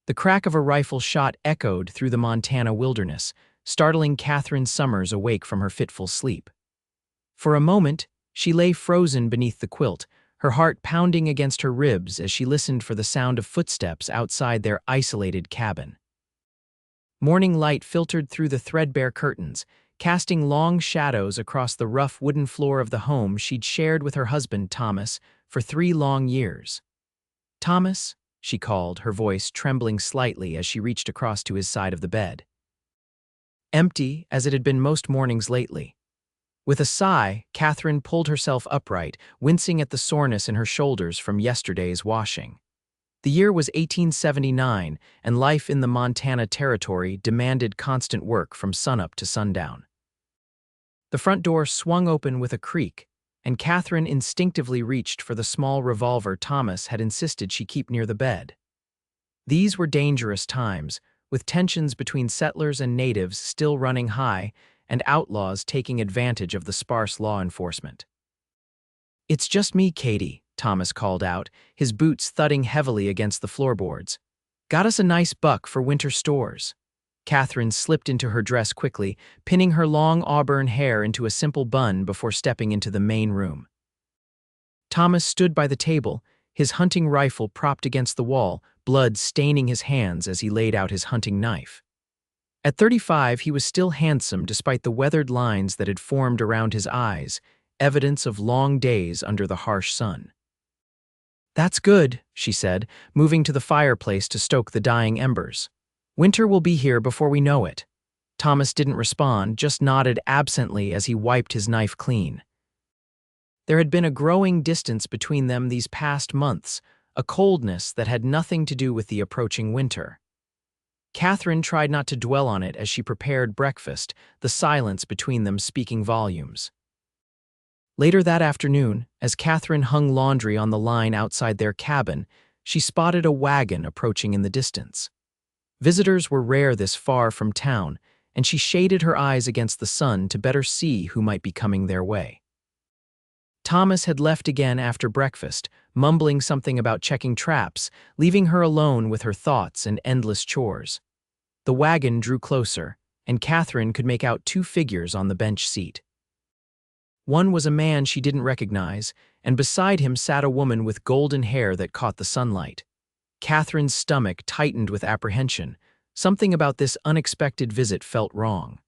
The crack of a rifle shot echoed through the Montana wilderness, startling Katherine Summers awake from her fitful sleep. For a moment, she lay frozen beneath the quilt, her heart pounding against her ribs as she listened for the sound of footsteps outside their isolated cabin. Morning light filtered through the threadbare curtains, casting long shadows across the rough wooden floor of the home she'd shared with her husband, Thomas, for 3 long years. "Thomas," she called, her voice trembling slightly as she reached across to his side of the bed. Empty, as it had been most mornings lately. With a sigh, Katherine pulled herself upright, wincing at the soreness in her shoulders from yesterday's washing. The year was 1879, and life in the Montana Territory demanded constant work from sunup to sundown. The front door swung open with a creak, and Katherine instinctively reached for the small revolver Thomas had insisted she keep near the bed. These were dangerous times, with tensions between settlers and natives still running high, and outlaws taking advantage of the sparse law enforcement. "It's just me, Katie," Thomas called out, his boots thudding heavily against the floorboards. "Got us a nice buck for winter stores." Katherine slipped into her dress quickly, pinning her long auburn hair into a simple bun before stepping into the main room. Thomas stood by the table, his hunting rifle propped against the wall, blood staining his hands as he laid out his hunting knife. At 35, he was still handsome despite the weathered lines that had formed around his eyes, evidence of long days under the harsh sun. "That's good," she said, moving to the fireplace to stoke the dying embers. "Winter will be here before we know it." Thomas didn't respond, just nodded absently as he wiped his knife clean. There had been a growing distance between them these past months, a coldness that had nothing to do with the approaching winter. Katherine tried not to dwell on it as she prepared breakfast, the silence between them speaking volumes. Later that afternoon, as Katherine hung laundry on the line outside their cabin, she spotted a wagon approaching in the distance. Visitors were rare this far from town, and she shaded her eyes against the sun to better see who might be coming their way. Thomas had left again after breakfast, mumbling something about checking traps, leaving her alone with her thoughts and endless chores. The wagon drew closer, and Katherine could make out 2 figures on the bench seat. One was a man she didn't recognize, and beside him sat a woman with golden hair that caught the sunlight. Katherine's stomach tightened with apprehension. Something about this unexpected visit felt wrong.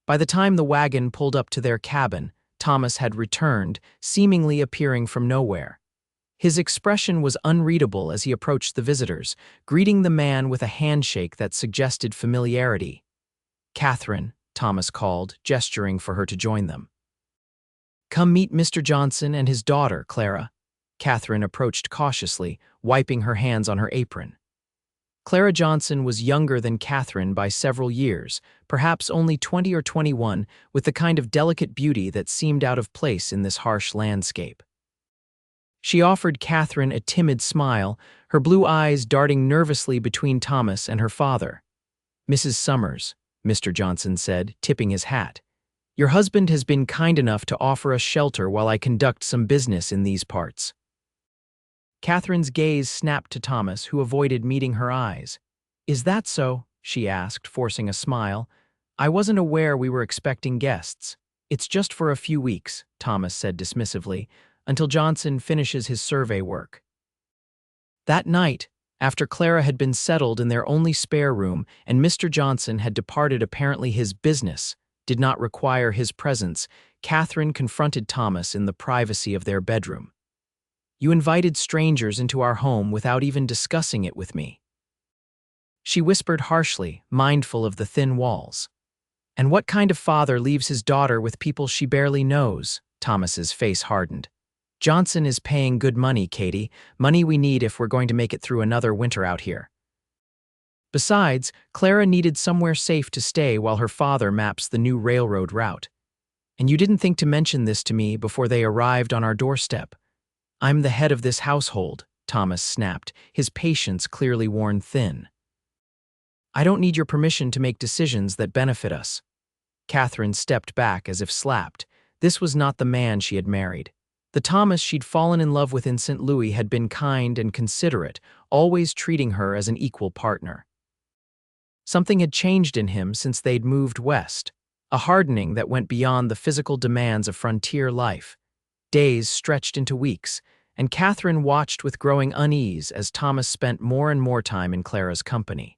By the time the wagon pulled up to their cabin, Thomas had returned, seemingly appearing from nowhere. His expression was unreadable as he approached the visitors, greeting the man with a handshake that suggested familiarity. "Katherine," Thomas called, gesturing for her to join them. "Come meet Mr. Johnson and his daughter, Clara." Katherine approached cautiously, wiping her hands on her apron. Clara Johnson was younger than Katherine by several years, perhaps only 20 or 21, with the kind of delicate beauty that seemed out of place in this harsh landscape. She offered Katherine a timid smile, her blue eyes darting nervously between Thomas and her father. "Mrs. Summers," Mr. Johnson said, tipping his hat. "Your husband has been kind enough to offer us shelter while I conduct some business in these parts." Katherine's gaze snapped to Thomas, who avoided meeting her eyes. "Is that so?" she asked, forcing a smile. "I wasn't aware we were expecting guests." "It's just for a few weeks," Thomas said dismissively, "until Johnson finishes his survey work." That night, after Clara had been settled in their only spare room and Mr. Johnson had departed, apparently his business did not require his presence, Katherine confronted Thomas in the privacy of their bedroom. "You invited strangers into our home without even discussing it with me," she whispered harshly, mindful of the thin walls. "And what kind of father leaves his daughter with people she barely knows?" Thomas's face hardened. "Johnson is paying good money, Katie, money we need if we're going to make it through another winter out here. Besides, Clara needed somewhere safe to stay while her father maps the new railroad route. And you didn't think to mention this to me before they arrived on our doorstep. I'm the head of this household," Thomas snapped, his patience clearly worn thin. "I don't need your permission to make decisions that benefit us." Katherine stepped back as if slapped. This was not the man she had married. The Thomas she'd fallen in love with in St. Louis had been kind and considerate, always treating her as an equal partner. Something had changed in him since they'd moved west, a hardening that went beyond the physical demands of frontier life. Days stretched into weeks, and Katherine watched with growing unease as Thomas spent more and more time in Clara's company.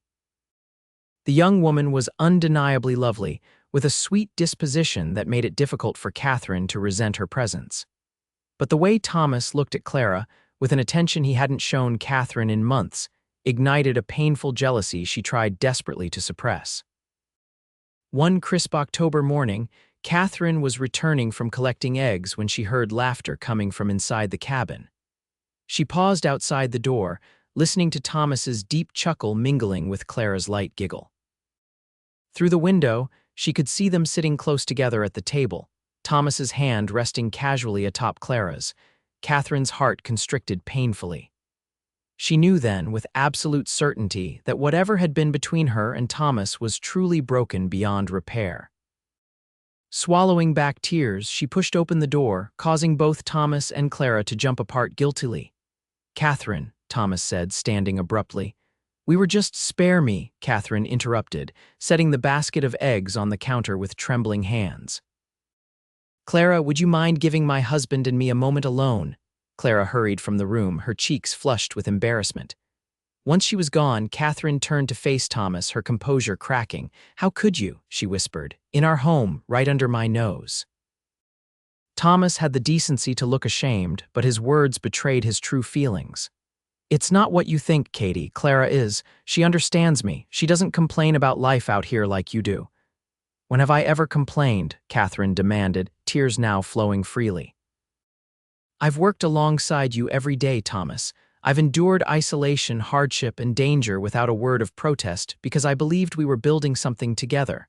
The young woman was undeniably lovely, with a sweet disposition that made it difficult for Katherine to resent her presence. But the way Thomas looked at Clara, with an attention he hadn't shown Katherine in months, ignited a painful jealousy she tried desperately to suppress. One crisp October morning, Katherine was returning from collecting eggs when she heard laughter coming from inside the cabin. She paused outside the door, listening to Thomas's deep chuckle mingling with Clara's light giggle. Through the window, she could see them sitting close together at the table, Thomas's hand resting casually atop Clara's. Katherine's heart constricted painfully. She knew then, with absolute certainty, that whatever had been between her and Thomas was truly broken beyond repair. Swallowing back tears, she pushed open the door, causing both Thomas and Clara to jump apart guiltily. "Katherine," Thomas said, standing abruptly. "We were just—" "Spare me," Katherine interrupted, setting the basket of eggs on the counter with trembling hands. "Clara, would you mind giving my husband and me a moment alone?" Clara hurried from the room, her cheeks flushed with embarrassment. Once she was gone, Katherine turned to face Thomas, her composure cracking. "How could you?" she whispered. "In our home, right under my nose." Thomas had the decency to look ashamed, but his words betrayed his true feelings. "It's not what you think, Katie. Clara is. She understands me. She doesn't complain about life out here like you do." "When have I ever complained?" Katherine demanded, tears now flowing freely. "I've worked alongside you every day, Thomas. I've endured isolation, hardship, and danger without a word of protest because I believed we were building something together."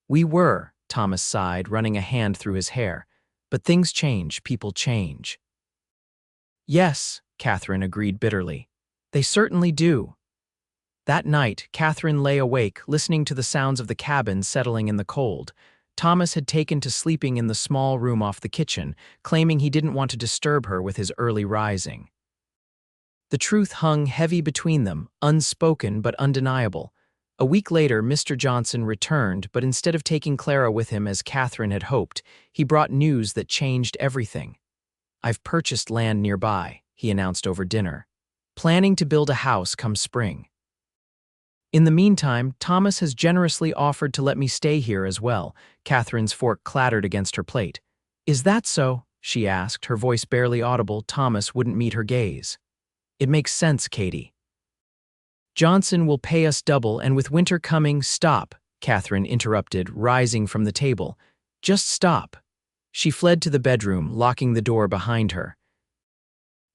"We were," Thomas sighed, running a hand through his hair. "But things change, people change." "Yes," Katherine agreed bitterly. "They certainly do." That night, Katherine lay awake, listening to the sounds of the cabin settling in the cold. Thomas had taken to sleeping in the small room off the kitchen, claiming he didn't want to disturb her with his early rising. The truth hung heavy between them, unspoken but undeniable. A week later, Mr. Johnson returned, but instead of taking Clara with him as Katherine had hoped, he brought news that changed everything. "I've purchased land nearby," he announced over dinner, "planning to build a house come spring. In the meantime, Thomas has generously offered to let me stay here as well." Katherine's fork clattered against her plate. "Is that so?" she asked, her voice barely audible. Thomas wouldn't meet her gaze. "It makes sense, Katie. Johnson will pay us double, and with winter coming—" "Stop," Katherine interrupted, rising from the table. "Just stop." She fled to the bedroom, locking the door behind her.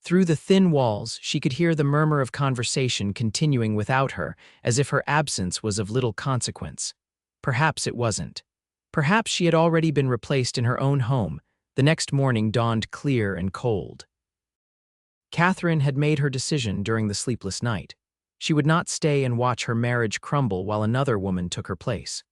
Through the thin walls, she could hear the murmur of conversation continuing without her, as if her absence was of little consequence. Perhaps it wasn't. Perhaps she had already been replaced in her own home. The next morning dawned clear and cold. Katherine had made her decision during the sleepless night. She would not stay and watch her marriage crumble while another woman took her place.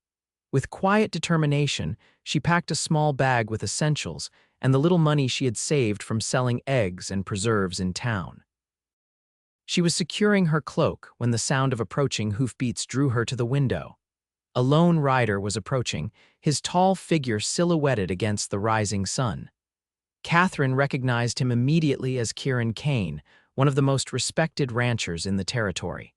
With quiet determination, she packed a small bag with essentials and the little money she had saved from selling eggs and preserves in town. She was securing her cloak when the sound of approaching hoofbeats drew her to the window. A lone rider was approaching, his tall figure silhouetted against the rising sun. Katherine recognized him immediately as Kieran Kane, one of the most respected ranchers in the territory.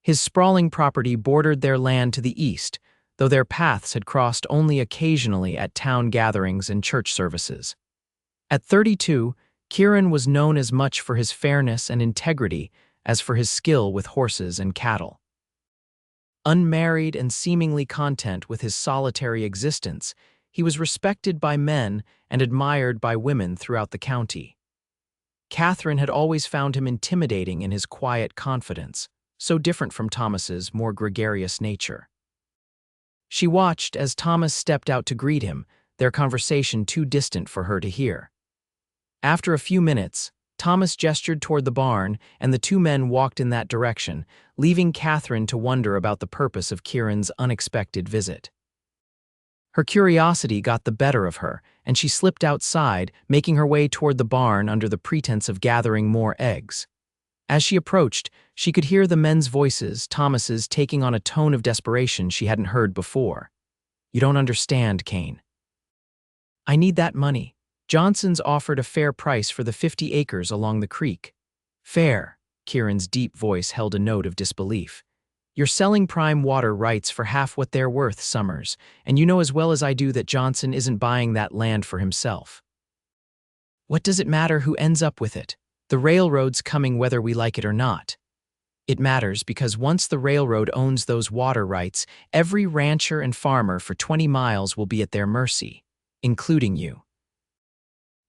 His sprawling property bordered their land to the east, though their paths had crossed only occasionally at town gatherings and church services. At 32, Kieran was known as much for his fairness and integrity as for his skill with horses and cattle. Unmarried and seemingly content with his solitary existence, he was respected by men and admired by women throughout the county. Katherine had always found him intimidating in his quiet confidence, so different from Thomas's more gregarious nature. She watched as Thomas stepped out to greet him, their conversation too distant for her to hear. After a few minutes, Thomas gestured toward the barn, and the two men walked in that direction, leaving Katherine to wonder about the purpose of Kieran's unexpected visit. Her curiosity got the better of her, and she slipped outside, making her way toward the barn under the pretense of gathering more eggs. As she approached, she could hear the men's voices, Thomas's taking on a tone of desperation she hadn't heard before. "You don't understand, Kane. I need that money." Johnson's offered a fair price for the 50 acres along the creek. "Fair," Kieran's deep voice held a note of disbelief. "You're selling prime water rights for half what they're worth, Summers, and you know as well as I do that Johnson isn't buying that land for himself." "What does it matter who ends up with it? The railroad's coming whether we like it or not." "It matters because once the railroad owns those water rights, every rancher and farmer for 20 miles will be at their mercy, including you."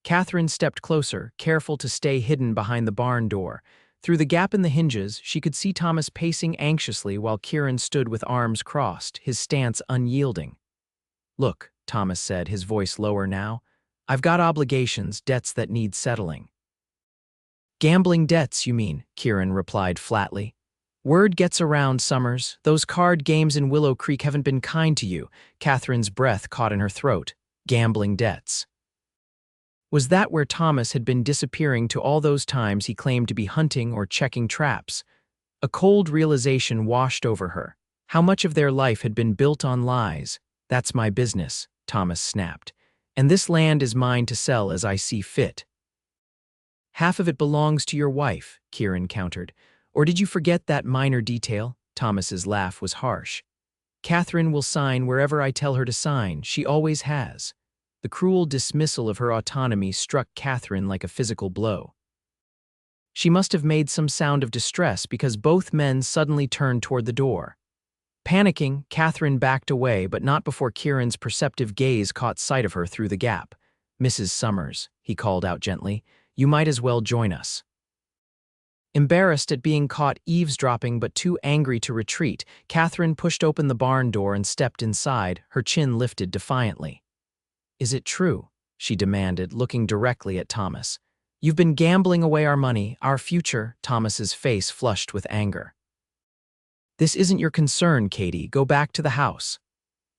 Katherine stepped closer, careful to stay hidden behind the barn door. Through the gap in the hinges, she could see Thomas pacing anxiously while Kieran stood with arms crossed, his stance unyielding. "Look," Thomas said, his voice lower now, "I've got obligations, debts that need settling." "Gambling debts, you mean," Kieran replied flatly. "Word gets around, Summers. Those card games in Willow Creek haven't been kind to you." Katherine's breath caught in her throat. Gambling debts. Was that where Thomas had been disappearing to all those times he claimed to be hunting or checking traps? A cold realization washed over her. How much of their life had been built on lies? "That's my business," Thomas snapped. "And this land is mine to sell as I see fit." "Half of it belongs to your wife," Kieran countered. "Or did you forget that minor detail?" Thomas's laugh was harsh. "Katherine will sign wherever I tell her to sign. She always has." The cruel dismissal of her autonomy struck Katherine like a physical blow. She must have made some sound of distress because both men suddenly turned toward the door. Panicking, Katherine backed away, but not before Kieran's perceptive gaze caught sight of her through the gap. "Mrs. Summers," he called out gently, "you might as well join us." Embarrassed at being caught eavesdropping but too angry to retreat, Katherine pushed open the barn door and stepped inside, her chin lifted defiantly. "Is it true?" she demanded, looking directly at Thomas. "You've been gambling away our money, our future." Thomas's face flushed with anger. "This isn't your concern, Katie. Go back to the house."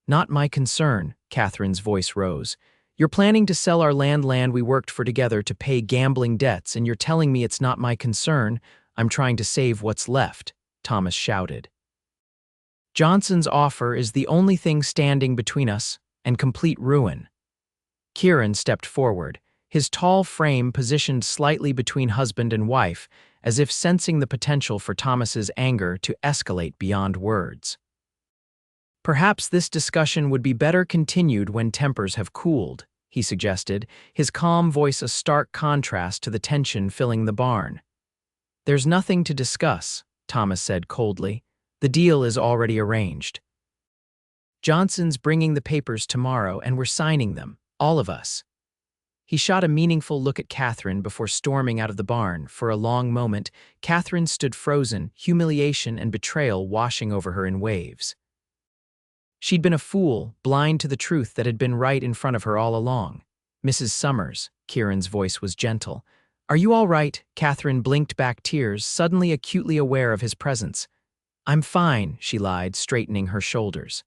"Not my concern," Katherine's voice rose. "You're planning to sell our land we worked for together to pay gambling debts, and you're telling me it's not my concern. I'm trying to save what's left," Thomas shouted. "Johnson's offer is the only thing standing between us and complete ruin." Kieran stepped forward, his tall frame positioned slightly between husband and wife, as if sensing the potential for Thomas's anger to escalate beyond words. "Perhaps this discussion would be better continued when tempers have cooled," he suggested, his calm voice a stark contrast to the tension filling the barn. "There's nothing to discuss," Thomas said coldly. "The deal is already arranged. Johnson's bringing the papers tomorrow and we're signing them. All of us." He shot a meaningful look at Katherine before storming out of the barn. For a long moment, Katherine stood frozen, humiliation and betrayal washing over her in waves. She'd been a fool, blind to the truth that had been right in front of her all along. "Mrs. Summers," Kieran's voice was gentle. "Are you all right?" Katherine blinked back tears, suddenly acutely aware of his presence. "I'm fine," she lied, straightening her shoulders.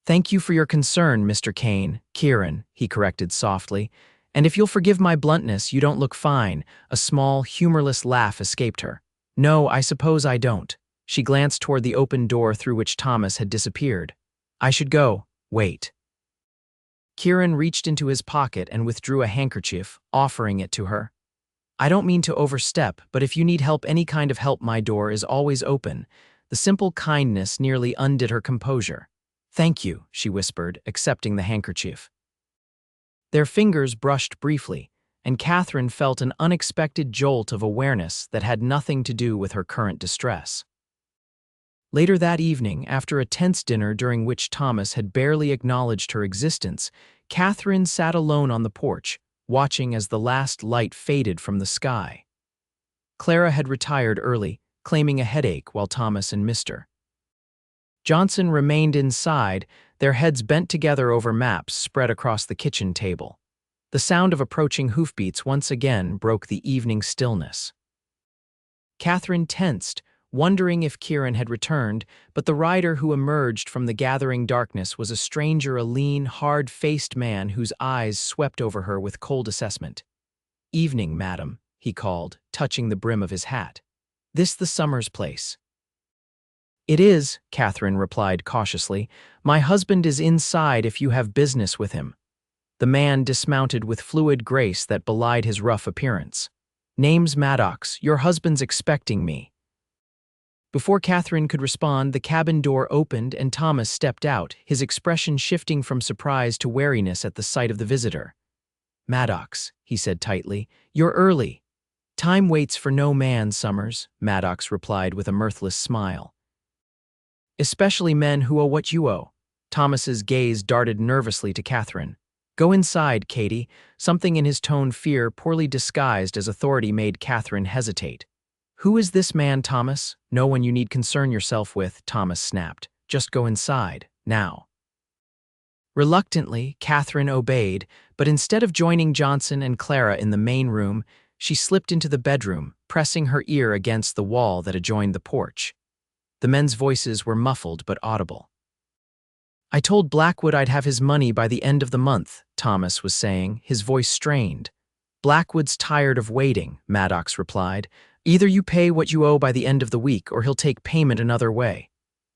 "Thank you for your concern, Mr. Kane." "Kieran," he corrected softly. "And if you'll forgive my bluntness, you don't look fine." A small, humorless laugh escaped her. "No, I suppose I don't." She glanced toward the open door through which Thomas had disappeared. "I should go." "Wait." Kieran reached into his pocket and withdrew a handkerchief, offering it to her. "I don't mean to overstep, but if you need help, any kind of help, my door is always open." The simple kindness nearly undid her composure. "Thank you," she whispered, accepting the handkerchief. Their fingers brushed briefly, and Katherine felt an unexpected jolt of awareness that had nothing to do with her current distress. Later that evening, after a tense dinner during which Thomas had barely acknowledged her existence, Katherine sat alone on the porch, watching as the last light faded from the sky. Clara had retired early, claiming a headache while Thomas and Mr. Johnson remained inside, their heads bent together over maps spread across the kitchen table. The sound of approaching hoofbeats once again broke the evening stillness. Katherine tensed, wondering if Kieran had returned, but the rider who emerged from the gathering darkness was a stranger, a lean, hard-faced man whose eyes swept over her with cold assessment. "Evening, madam," he called, touching the brim of his hat. "This the Summers place?" "It is," Katherine replied cautiously. "My husband is inside if you have business with him." The man dismounted with fluid grace that belied his rough appearance. "Name's Maddox. Your husband's expecting me." Before Katherine could respond, the cabin door opened and Thomas stepped out, his expression shifting from surprise to wariness at the sight of the visitor. "Maddox," he said tightly, "you're early." "Time waits for no man, Summers," Maddox replied with a mirthless smile. "Especially men who owe what you owe." Thomas's gaze darted nervously to Katherine. "Go inside, Katie." Something in his tone, fear poorly disguised as authority, made Katherine hesitate. "Who is this man, Thomas?" "No one you need concern yourself with," Thomas snapped. "Just go inside, now." Reluctantly, Katherine obeyed, but instead of joining Johnson and Clara in the main room, she slipped into the bedroom, pressing her ear against the wall that adjoined the porch. The men's voices were muffled but audible. "I told Blackwood I'd have his money by the end of the month," Thomas was saying, his voice strained. "Blackwood's tired of waiting," Maddox replied. "Either you pay what you owe by the end of the week, or he'll take payment another way."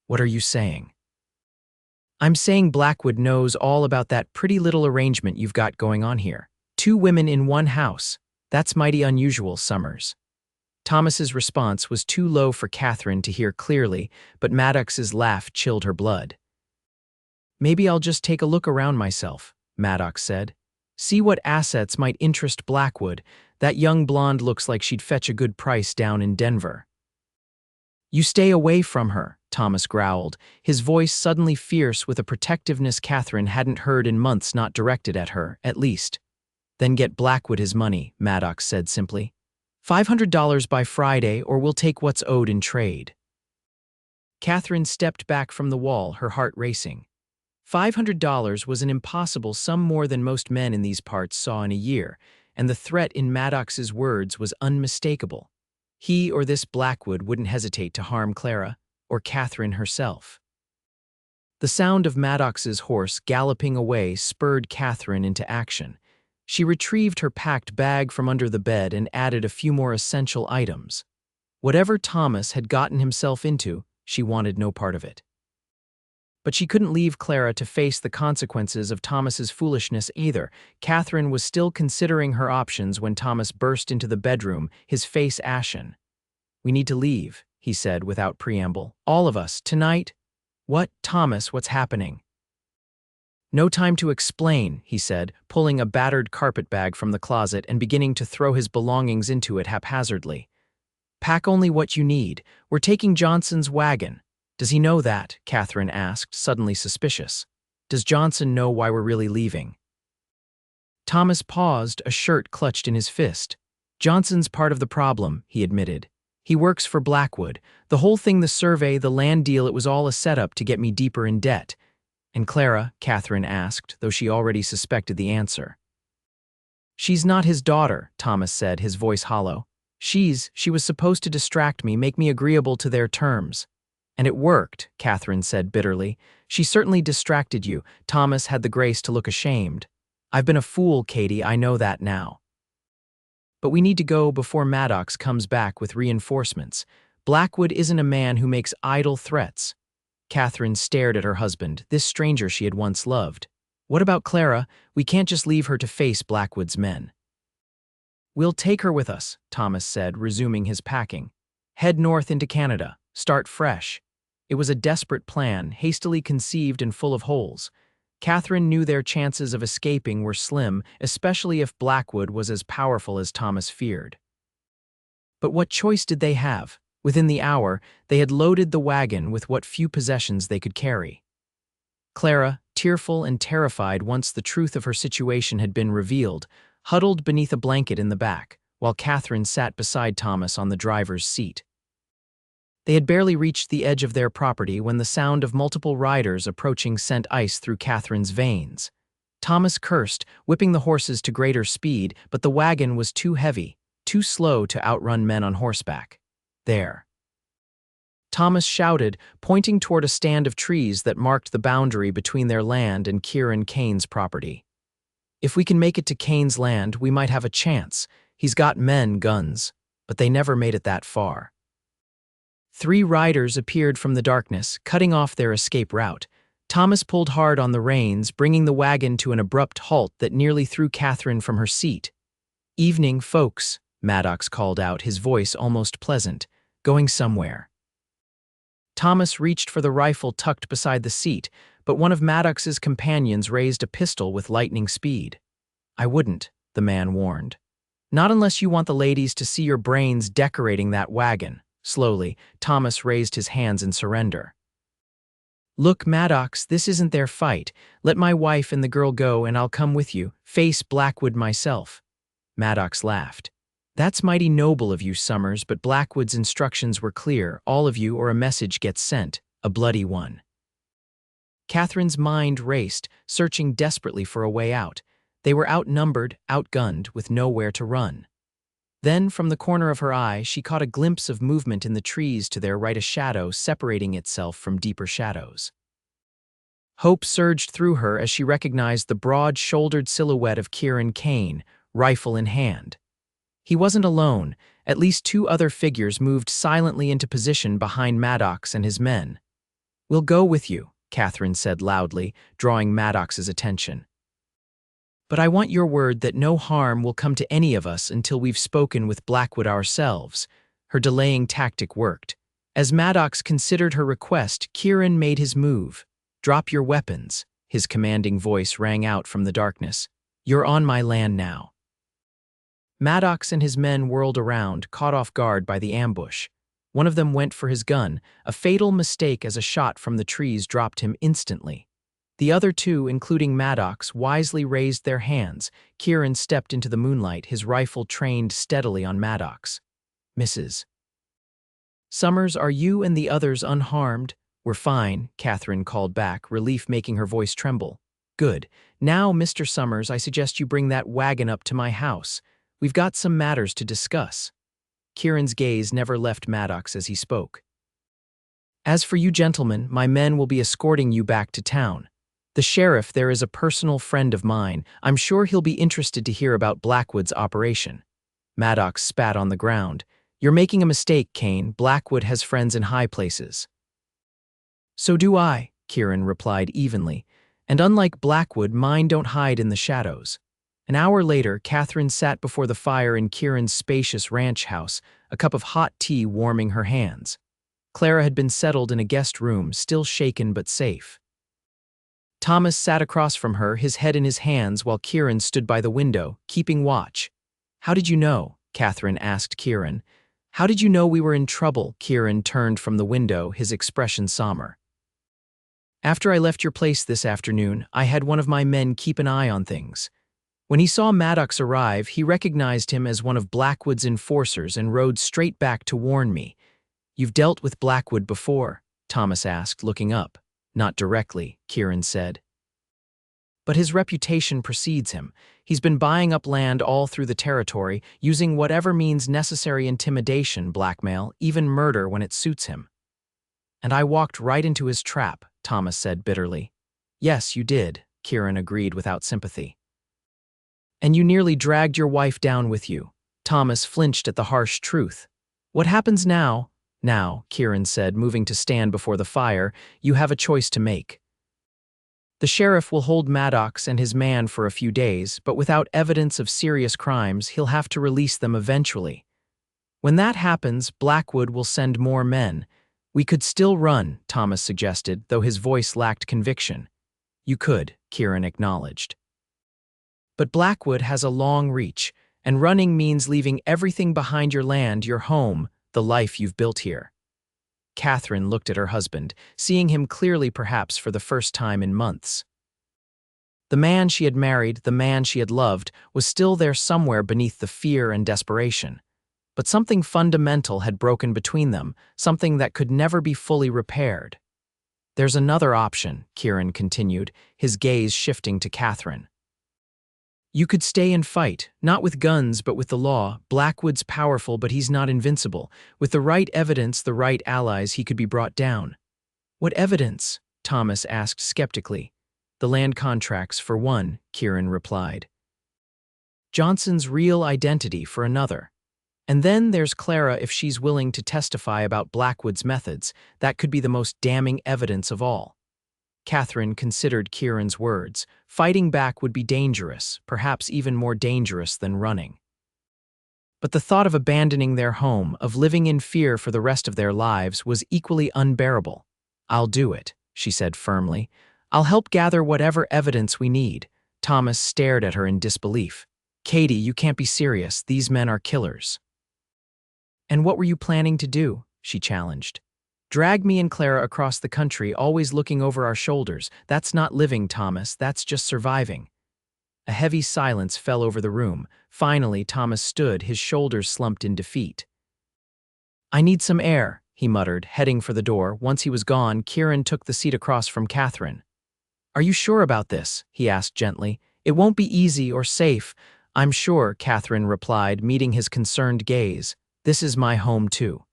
"What are you saying?" "I'm saying Blackwood knows all about that pretty little arrangement you've got going on here. 2 women in one house. That's mighty unusual, Summers." Thomas's response was too low for Katherine to hear clearly, but Maddox's laugh chilled her blood. "Maybe I'll just take a look around myself," Maddox said. "See what assets might interest Blackwood. That young blonde looks like she'd fetch a good price down in Denver." "You stay away from her," Thomas growled, his voice suddenly fierce with a protectiveness Katherine hadn't heard in months, not directed at her, at least. "Then get Blackwood his money," Maddox said simply. $500 by Friday, or we'll take what's owed in trade." Katherine stepped back from the wall, her heart racing. $500 was an impossible sum, more than most men in these parts saw in a year, and the threat in Maddox's words was unmistakable. He or this Blackwood wouldn't hesitate to harm Clara, or Katherine herself. The sound of Maddox's horse galloping away spurred Katherine into action. She retrieved her packed bag from under the bed and added a few more essential items. Whatever Thomas had gotten himself into, she wanted no part of it. But she couldn't leave Clara to face the consequences of Thomas's foolishness either. Katherine was still considering her options when Thomas burst into the bedroom, his face ashen. "We need to leave," he said without preamble. "All of us, tonight." "What, Thomas, what's happening?" "No time to explain," he said, pulling a battered carpet bag from the closet and beginning to throw his belongings into it haphazardly. "Pack only what you need. We're taking Johnson's wagon." "Does he know that?" Katherine asked, suddenly suspicious. "Does Johnson know why we're really leaving?" Thomas paused, a shirt clutched in his fist. "Johnson's part of the problem," he admitted. "He works for Blackwood. The whole thing, the survey, the land deal, it was all a setup to get me deeper in debt." "And Clara?" Katherine asked, though she already suspected the answer. "She's not his daughter," Thomas said, his voice hollow. She was supposed to distract me, make me agreeable to their terms." "And it worked," Katherine said bitterly. "She certainly distracted you." Thomas had the grace to look ashamed. "I've been a fool, Katie, I know that now. But we need to go before Maddox comes back with reinforcements. Blackwood isn't a man who makes idle threats." Katherine stared at her husband, this stranger she had once loved. "What about Clara? We can't just leave her to face Blackwood's men." "We'll take her with us," Thomas said, resuming his packing. "Head north into Canada. Start fresh." It was a desperate plan, hastily conceived and full of holes. Katherine knew their chances of escaping were slim, especially if Blackwood was as powerful as Thomas feared. But what choice did they have? Within the hour, they had loaded the wagon with what few possessions they could carry. Clara, tearful and terrified once the truth of her situation had been revealed, huddled beneath a blanket in the back, while Katherine sat beside Thomas on the driver's seat. They had barely reached the edge of their property when the sound of multiple riders approaching sent ice through Katherine's veins. Thomas cursed, whipping the horses to greater speed, but the wagon was too heavy, too slow to outrun men on horseback. "There!" Thomas shouted, pointing toward a stand of trees that marked the boundary between their land and Kieran Kane's property. "If we can make it to Kane's land, we might have a chance. He's got men, guns." but they never made it that far. 3 riders appeared from the darkness, cutting off their escape route. Thomas pulled hard on the reins, bringing the wagon to an abrupt halt that nearly threw Katherine from her seat. "Evening, folks," Maddox called out, his voice almost pleasant. "Going somewhere." Thomas reached for the rifle tucked beside the seat, but one of Maddox's companions raised a pistol with lightning speed. "I wouldn't," the man warned. "Not unless you want the ladies to see your brains decorating that wagon." Slowly, Thomas raised his hands in surrender. "Look, Maddox, this isn't their fight. Let my wife and the girl go and I'll come with you, face Blackwood myself." Maddox laughed. "That's mighty noble of you, Summers, but Blackwood's instructions were clear. All of you or a message gets sent, a bloody one." Katherine's mind raced, searching desperately for a way out. They were outnumbered, outgunned, with nowhere to run. Then, from the corner of her eye, she caught a glimpse of movement in the trees to their right, a shadow separating itself from deeper shadows. Hope surged through her as she recognized the broad-shouldered silhouette of Kieran Kane, rifle in hand. He wasn't alone. At least 2 other figures moved silently into position behind Maddox and his men. "We'll go with you," Katherine said loudly, drawing Maddox's attention. "But I want your word that no harm will come to any of us until we've spoken with Blackwood ourselves." Her delaying tactic worked. As Maddox considered her request, Kieran made his move. "Drop your weapons," his commanding voice rang out from the darkness. "You're on my land now." Maddox and his men whirled around, caught off guard by the ambush. One of them went for his gun, a fatal mistake as a shot from the trees dropped him instantly. The other 2, including Maddox, wisely raised their hands. Kieran stepped into the moonlight, his rifle trained steadily on Maddox. "Misses." "Summers, are you and the others unharmed?" "We're fine," Katherine called back, relief making her voice tremble. "Good. Now, Mr. Summers, I suggest you bring that wagon up to my house. We've got some matters to discuss." Kieran's gaze never left Maddox as he spoke. "As for you gentlemen, my men will be escorting you back to town. The sheriff there is a personal friend of mine. I'm sure he'll be interested to hear about Blackwood's operation." Maddox spat on the ground. "You're making a mistake, Kane. Blackwood has friends in high places." "So do I," Kieran replied evenly. "And unlike Blackwood, mine don't hide in the shadows." An hour later, Katherine sat before the fire in Kieran's spacious ranch house, a cup of hot tea warming her hands. Clara had been settled in a guest room, still shaken but safe. Thomas sat across from her, his head in his hands, while Kieran stood by the window, keeping watch. "How did you know?" Katherine asked Kieran. "How did you know we were in trouble?" Kieran turned from the window, his expression somber. "After I left your place this afternoon, I had one of my men keep an eye on things. When he saw Maddox arrive, he recognized him as one of Blackwood's enforcers and rode straight back to warn me." "You've dealt with Blackwood before?" Thomas asked, looking up. "Not directly," Kieran said. "But his reputation precedes him. He's been buying up land all through the territory, using whatever means necessary: intimidation, blackmail, even murder when it suits him." "And I walked right into his trap," Thomas said bitterly. "Yes, you did," Kieran agreed without sympathy. "And you nearly dragged your wife down with you." Thomas flinched at the harsh truth. "What happens now?" "Now," Kieran said, moving to stand before the fire, "you have a choice to make. The sheriff will hold Maddox and his man for a few days, but without evidence of serious crimes, he'll have to release them eventually. When that happens, Blackwood will send more men. We could still run," Thomas suggested, though his voice lacked conviction. "You could," Kieran acknowledged. "But Blackwood has a long reach, and running means leaving everything behind: your land, your home, the life you've built here." Katherine looked at her husband, seeing him clearly perhaps for the first time in months. The man she had married, the man she had loved, was still there somewhere beneath the fear and desperation. But something fundamental had broken between them, something that could never be fully repaired. "There's another option," Kieran continued, his gaze shifting to Katherine. "You could stay and fight, not with guns but with the law. Blackwood's powerful, but he's not invincible. With the right evidence, the right allies, he could be brought down." "What evidence?" Thomas asked skeptically. "The land contracts, for one," Kieran replied. "Johnson's real identity, for another." And then there's Clara. If she's willing to testify about Blackwood's methods, that could be the most damning evidence of all. Katherine considered Kieran's words. Fighting back would be dangerous, perhaps even more dangerous than running. But the thought of abandoning their home, of living in fear for the rest of their lives, was equally unbearable. "I'll do it," she said firmly. "I'll help gather whatever evidence we need." Thomas stared at her in disbelief. "Katie, you can't be serious. These men are killers." "And what were you planning to do?" she challenged. "Drag me and Clara across the country, always looking over our shoulders. That's not living, Thomas. That's just surviving." A heavy silence fell over the room. Finally, Thomas stood, his shoulders slumped in defeat. "I need some air," he muttered, heading for the door. Once he was gone, Kieran took the seat across from Katherine. "Are you sure about this?" he asked gently. "It won't be easy or safe." "I'm sure," Katherine replied, meeting his concerned gaze. "This is my home too.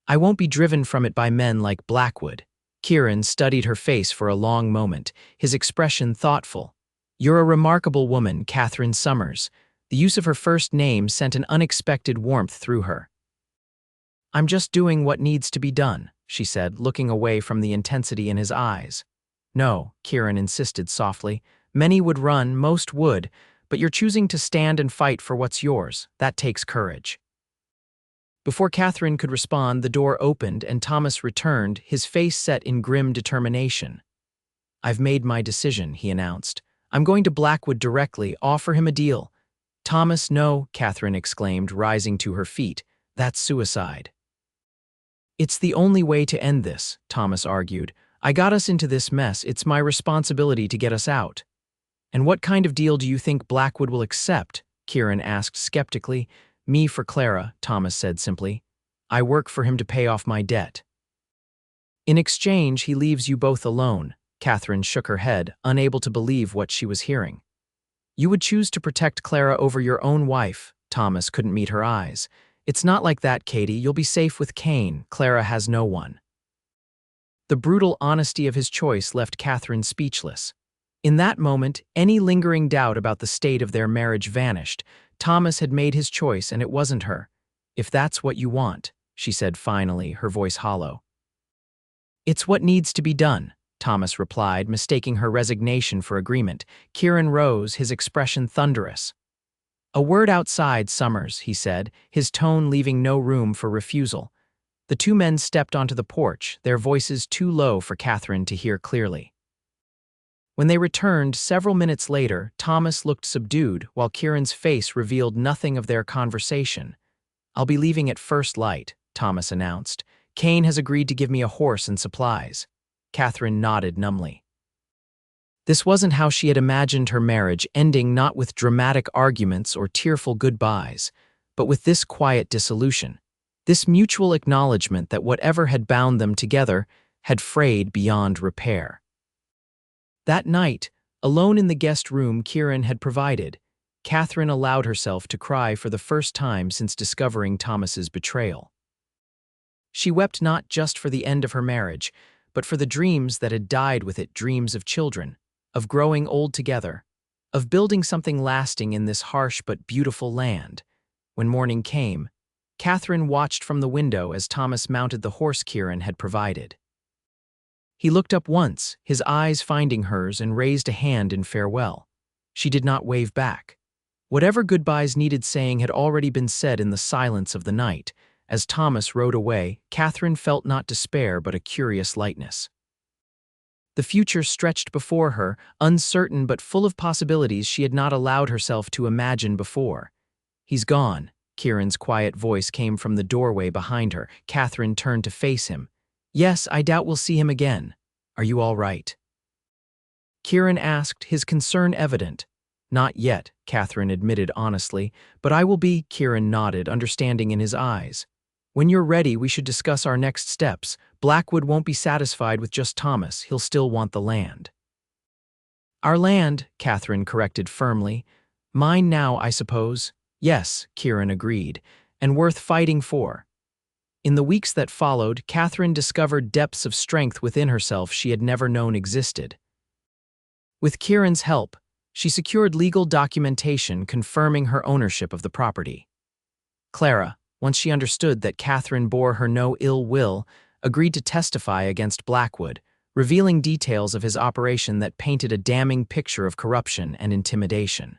I won't be driven from it by men like Blackwood." Kieran studied her face for a long moment, his expression thoughtful. "You're a remarkable woman, Katherine Summers." The use of her first name sent an unexpected warmth through her. "I'm just doing what needs to be done," she said, looking away from the intensity in his eyes. "No," Kieran insisted softly. "Many would run, most would, but you're choosing to stand and fight for what's yours. That takes courage." Before Katherine could respond, the door opened and Thomas returned, his face set in grim determination. "I've made my decision," he announced. "I'm going to Blackwood directly, offer him a deal." "Thomas, no," Katherine exclaimed, rising to her feet. "That's suicide." "It's the only way to end this," Thomas argued. "I got us into this mess. It's my responsibility to get us out." "And what kind of deal do you think Blackwood will accept?" Kieran asked skeptically. "Me for Clara," Thomas said simply. "I work for him to pay off my debt." "In exchange, he leaves you both alone." Katherine shook her head, unable to believe what she was hearing. "You would choose to protect Clara over your own wife." Thomas couldn't meet her eyes. "It's not like that, Katie. You'll be safe with Kane. Clara has no one." The brutal honesty of his choice left Katherine speechless. In that moment, any lingering doubt about the state of their marriage vanished. Thomas had made his choice and it wasn't her. "If that's what you want," she said finally, her voice hollow. "It's what needs to be done," Thomas replied, mistaking her resignation for agreement. Kieran rose, his expression thunderous. "A word outside, Summers," he said, his tone leaving no room for refusal. The two men stepped onto the porch, their voices too low for Katherine to hear clearly. When they returned several minutes later, Thomas looked subdued, while Kieran's face revealed nothing of their conversation. "I'll be leaving at first light," Thomas announced. "Kane has agreed to give me a horse and supplies." Katherine nodded numbly. This wasn't how she had imagined her marriage, ending not with dramatic arguments or tearful goodbyes, but with this quiet dissolution, this mutual acknowledgement that whatever had bound them together had frayed beyond repair. That night, alone in the guest room Kieran had provided, Katherine allowed herself to cry for the first time since discovering Thomas's betrayal. She wept not just for the end of her marriage, but for the dreams that had died with it, dreams of children, of growing old together, of building something lasting in this harsh but beautiful land. When morning came, Katherine watched from the window as Thomas mounted the horse Kieran had provided. He looked up once, his eyes finding hers, and raised a hand in farewell. She did not wave back. Whatever goodbyes needed saying had already been said in the silence of the night. As Thomas rode away, Katherine felt not despair but a curious lightness. The future stretched before her, uncertain but full of possibilities she had not allowed herself to imagine before. "He's gone," Kieran's quiet voice came from the doorway behind her. Katherine turned to face him. "Yes, I doubt we'll see him again. Are you all right?" Kieran asked, his concern evident. "Not yet," Katherine admitted honestly, "but I will be." Kieran nodded, understanding in his eyes. "When you're ready, we should discuss our next steps. Blackwood won't be satisfied with just Thomas. He'll still want the land." "Our land," Katherine corrected firmly. "Mine now, I suppose." "Yes," Kieran agreed, "and worth fighting for." In the weeks that followed, Katherine discovered depths of strength within herself she had never known existed. With Kieran's help, she secured legal documentation confirming her ownership of the property. Clara, once she understood that Katherine bore her no ill will, agreed to testify against Blackwood, revealing details of his operation that painted a damning picture of corruption and intimidation.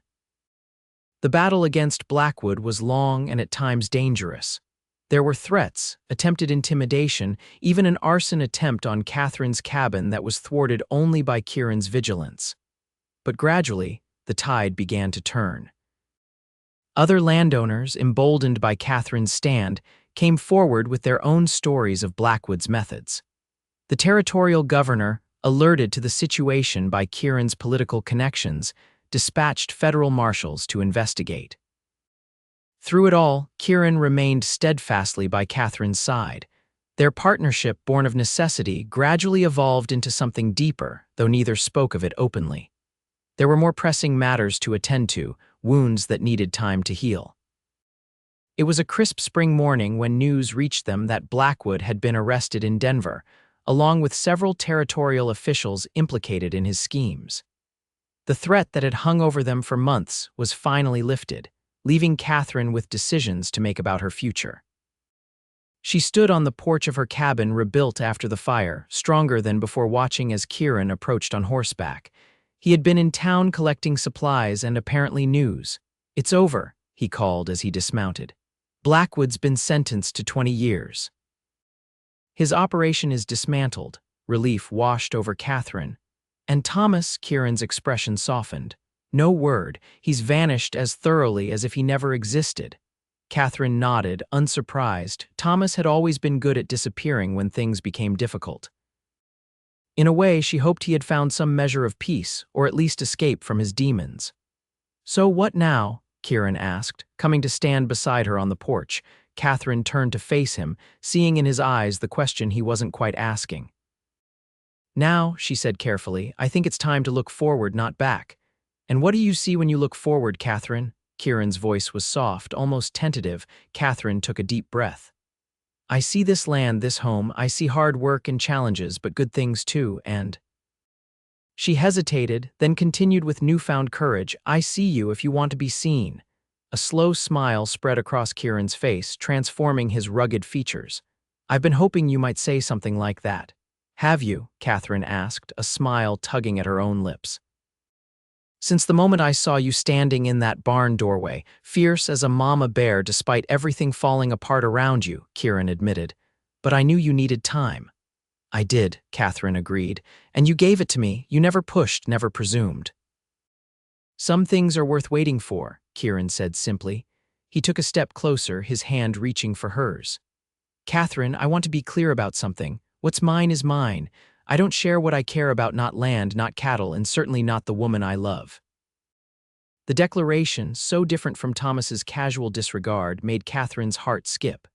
The battle against Blackwood was long and at times dangerous. There were threats, attempted intimidation, even an arson attempt on Katherine's cabin that was thwarted only by Kieran's vigilance. But gradually, the tide began to turn. Other landowners, emboldened by Katherine's stand, came forward with their own stories of Blackwood's methods. The territorial governor, alerted to the situation by Kieran's political connections, dispatched federal marshals to investigate. Through it all, Kieran remained steadfastly by Katherine's side. Their partnership, born of necessity, gradually evolved into something deeper, though neither spoke of it openly. There were more pressing matters to attend to, wounds that needed time to heal. It was a crisp spring morning when news reached them that Blackwood had been arrested in Denver, along with several territorial officials implicated in his schemes. The threat that had hung over them for months was finally lifted, leaving Katherine with decisions to make about her future. She stood on the porch of her cabin rebuilt after the fire, stronger than before, watching as Kieran approached on horseback. He had been in town collecting supplies and apparently news. "It's over," he called as he dismounted. "Blackwood's been sentenced to 20 years. His operation is dismantled." Relief washed over Katherine. "And Thomas," Kieran's expression softened. "No word. He's vanished as thoroughly as if he never existed." Katherine nodded, unsurprised. Thomas had always been good at disappearing when things became difficult. In a way, she hoped he had found some measure of peace, or at least escape from his demons. "So what now?" Kieran asked, coming to stand beside her on the porch. Katherine turned to face him, seeing in his eyes the question he wasn't quite asking. "Now," she said carefully, "I think it's time to look forward, not back." "And what do you see when you look forward, Katherine?" Kieran's voice was soft, almost tentative. Katherine took a deep breath. "I see this land, this home. I see hard work and challenges, but good things too, and—" She hesitated, then continued with newfound courage. "I see you if you want to be seen." A slow smile spread across Kieran's face, transforming his rugged features. "I've been hoping you might say something like that." "Have you?" Katherine asked, a smile tugging at her own lips. "Since the moment I saw you standing in that barn doorway, fierce as a mama bear despite everything falling apart around you," Kieran admitted. "But I knew you needed time." "I did," Katherine agreed. "And you gave it to me. You never pushed, never presumed." "Some things are worth waiting for," Kieran said simply. He took a step closer, his hand reaching for hers. "Katherine, I want to be clear about something. What's mine is mine. I don't share what I care about, not land, not cattle, and certainly not the woman I love." The declaration, so different from Thomas's casual disregard, made Katherine's heart skip.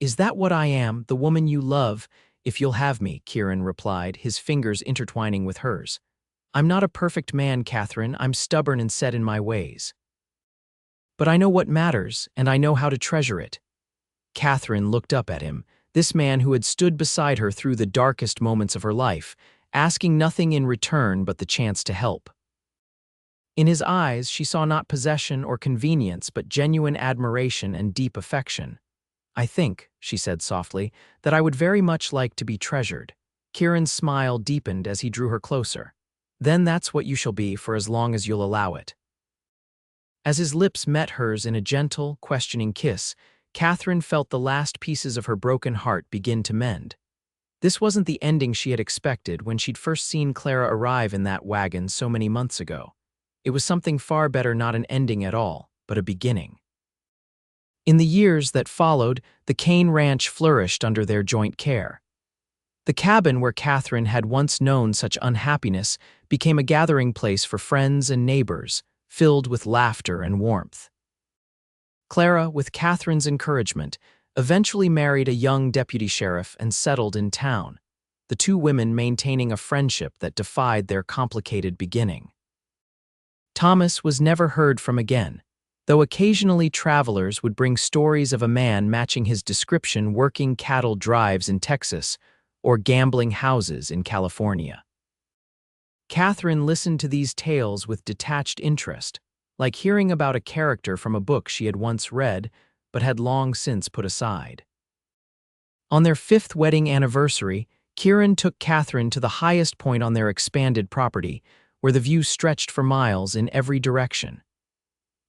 "Is that what I am, the woman you love, if you'll have me?" Kieran replied, his fingers intertwining with hers. "I'm not a perfect man, Katherine. I'm stubborn and set in my ways. But I know what matters, and I know how to treasure it." Katherine looked up at him, this man who had stood beside her through the darkest moments of her life, asking nothing in return but the chance to help. In his eyes, she saw not possession or convenience, but genuine admiration and deep affection. "I think," she said softly, "that I would very much like to be treasured." Kieran's smile deepened as he drew her closer. "Then that's what you shall be for as long as you'll allow it." As his lips met hers in a gentle, questioning kiss, Katherine felt the last pieces of her broken heart begin to mend. This wasn't the ending she had expected when she'd first seen Clara arrive in that wagon so many months ago. It was something far better, not an ending at all, but a beginning. In the years that followed, the Kane ranch flourished under their joint care. The cabin where Katherine had once known such unhappiness became a gathering place for friends and neighbors, filled with laughter and warmth. Clara, with Katherine's encouragement, eventually married a young deputy sheriff and settled in town, the two women maintaining a friendship that defied their complicated beginning. Thomas was never heard from again, though occasionally travelers would bring stories of a man matching his description working cattle drives in Texas or gambling houses in California. Katherine listened to these tales with detached interest, like hearing about a character from a book she had once read, but had long since put aside. On their 5th wedding anniversary, Kieran took Katherine to the highest point on their expanded property, where the view stretched for miles in every direction.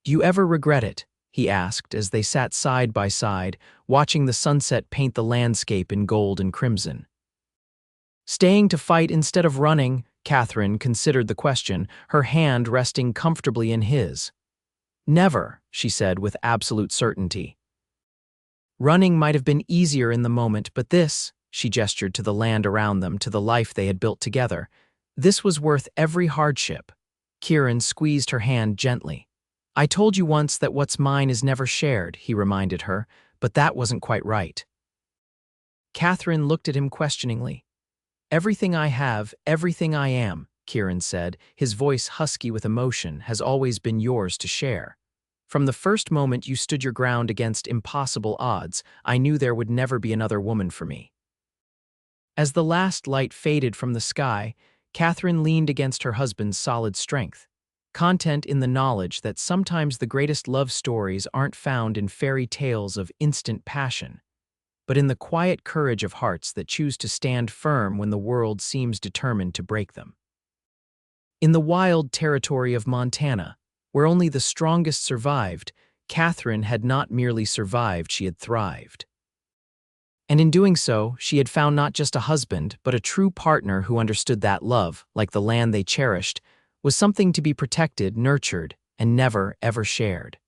"Do you ever regret it?" he asked as they sat side by side, watching the sunset paint the landscape in gold and crimson. Staying to fight instead of running, Katherine considered the question, her hand resting comfortably in his. "Never," she said with absolute certainty. Running might have been easier in the moment, but this, she gestured to the land around them, to the life they had built together, this was worth every hardship. Kieran squeezed her hand gently. "I told you once that what's mine is never shared," he reminded her, but that wasn't quite right. Katherine looked at him questioningly. "Everything I have, everything I am," Kieran said, his voice husky with emotion, "has always been yours to share. From the first moment you stood your ground against impossible odds, I knew there would never be another woman for me." As the last light faded from the sky, Katherine leaned against her husband's solid strength, content in the knowledge that sometimes the greatest love stories aren't found in fairy tales of instant passion, but in the quiet courage of hearts that choose to stand firm when the world seems determined to break them. In the wild territory of Montana, where only the strongest survived, Katherine had not merely survived, she had thrived. And in doing so, she had found not just a husband, but a true partner who understood that love, like the land they cherished, was something to be protected, nurtured, and never, ever shared.